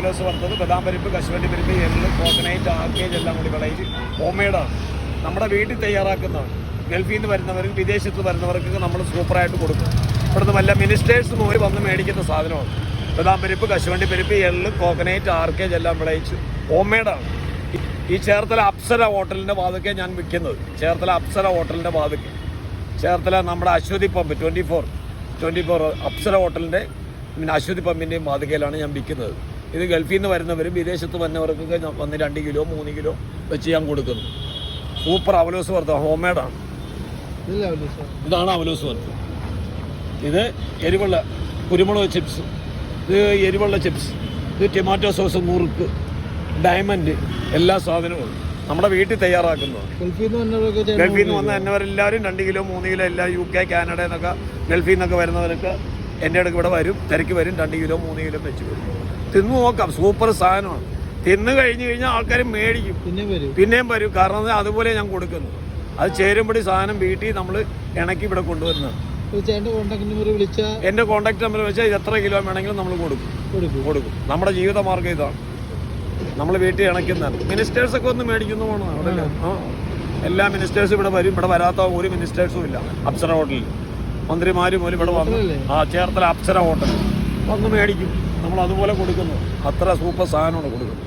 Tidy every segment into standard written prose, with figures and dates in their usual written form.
അവലോസ് വറുത്തത്, ബദാം പരിപ്പ്, കശുവണ്ടി പരിപ്പ്, എള്ള്, കോക്കനട്ട്, ആർക്കേജ് എല്ലാം കൂടി വിളയിച്ച് ഹോംമെയ്ഡാണ്. നമ്മുടെ വീട്ടിൽ തയ്യാറാക്കുന്നതാണ്. ഗൾഫിൽ നിന്ന് വരുന്നവർക്കും വിദേശത്ത് വരുന്നവർക്കൊക്കെ നമ്മൾ സൂപ്പറായിട്ട് കൊടുക്കും. ഇവിടുന്ന് വല്ല മിനിസ്റ്റേഴ്സ് പോയി വന്ന് മേടിക്കുന്ന സാധനമാണ്. ബദാം പരിപ്പ്, കശുവണ്ടി പരിപ്പ്, എള്ള്, കോക്കനട്ട്, ആർക്കേജ് എല്ലാം വിളയിച്ച് ഹോംമെയ്ഡാണ്. ഈ ചേർത്തല അപ്സര ഹോട്ടലിൻ്റെ വാതിക്കെ ഞാൻ വിൽക്കുന്നത്. ചേർത്തല അപ്സര ഹോട്ടലിൻ്റെ വാതിക്കെ, ചേർത്തല നമ്മുടെ അശ്വതി പമ്പ് 24 അപ്സര ഹോട്ടലിൻ്റെ പിന്നെ അശ്വതി പമ്പിൻ്റെയും വാതിക്കയിലാണ് ഞാൻ വിൽക്കുന്നത്. ഇത് ഗൾഫിൽ നിന്ന് വരുന്നവരും വിദേശത്ത് വരുന്നവർക്കൊക്കെ വന്ന് 2 കിലോ 3 കിലോ വെച്ച് ഞാൻ കൊടുക്കുന്നു. സൂപ്പർ അവലോസ് വറുത്ത ഹോംമെയ്ഡാണ്. ഇതാണ് അവലോസ് വറുത്തത്. ഇത് എരിവുള്ള കുരുമുളക് ചിപ്സ്, ഇത് എരിവുള്ള ചിപ്സ്, ഇത് ടൊമാറ്റോ സോസ്, മുറുക്ക്, ഡയമണ്ട്, എല്ലാ സാധനവും നമ്മുടെ വീട്ടിൽ തയ്യാറാക്കുന്നതാണ്. ഗൾഫിൽ നിന്ന് വന്ന എന്നവരെല്ലാവരും 2 കിലോ 3 കിലോ എല്ലാം UK, കാനഡ എന്നൊക്കെ ഗൾഫിൽ നിന്നൊക്കെ വരുന്നവരൊക്കെ എൻ്റെ അടുക്ക് ഇവിടെ വരും, തിരക്ക് വരും, 2 കിലോ 3 കിലോ വെച്ച് വരും. തിന്ന് നോക്കാം, സൂപ്പർ സാധനമാണ്. തിന്ന് കഴിഞ്ഞ് കഴിഞ്ഞാൽ ആൾക്കാർ മേടിക്കും, പിന്നെയും വരും. കാരണം അതുപോലെ ഞാൻ കൊടുക്കുന്നു. അത് ചേരുമ്പടി സാധനം വീട്ടിൽ നമ്മൾ ഇണക്കി ഇവിടെ കൊണ്ടുവരുന്നതാണ്. എൻ്റെ കോൺടാക്ട് നമ്പർ വെച്ചാൽ ഇത് എത്ര കിലോ വേണമെങ്കിലും നമ്മൾ കൊടുക്കും. നമ്മുടെ ജീവിതമാർഗ്ഗം ഇതാണ്. നമ്മൾ വീട്ടിൽ ഇണക്കുന്നതാണ്. മിനിസ്റ്റേഴ്സൊക്കെ ഒന്ന് മേടിക്കുന്നു വേണം അവിടെ. എല്ലാ മിനിസ്റ്റേഴ്സും ഇവിടെ വരും. ഇവിടെ വരാത്ത ഒരു മിനിസ്റ്റേഴ്സും ഇല്ല അപ്സര ഹോട്ടലിൽ. മന്ത്രിമാരും പോലും ഇവിടെ വന്നു ചേർത്തല അപ്സര ഹോട്ടൽ വന്ന് മേടിക്കും. നമ്മൾ അതുപോലെ കൊടുക്കുന്നു. അത്ര സൂപ്പർ സാധനമാണ് കൊടുക്കുന്നത്.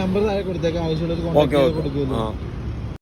നമ്പർ കൊടുത്തേക്കാം, ആവശ്യമുള്ളവർക്ക് ഓക്കെ.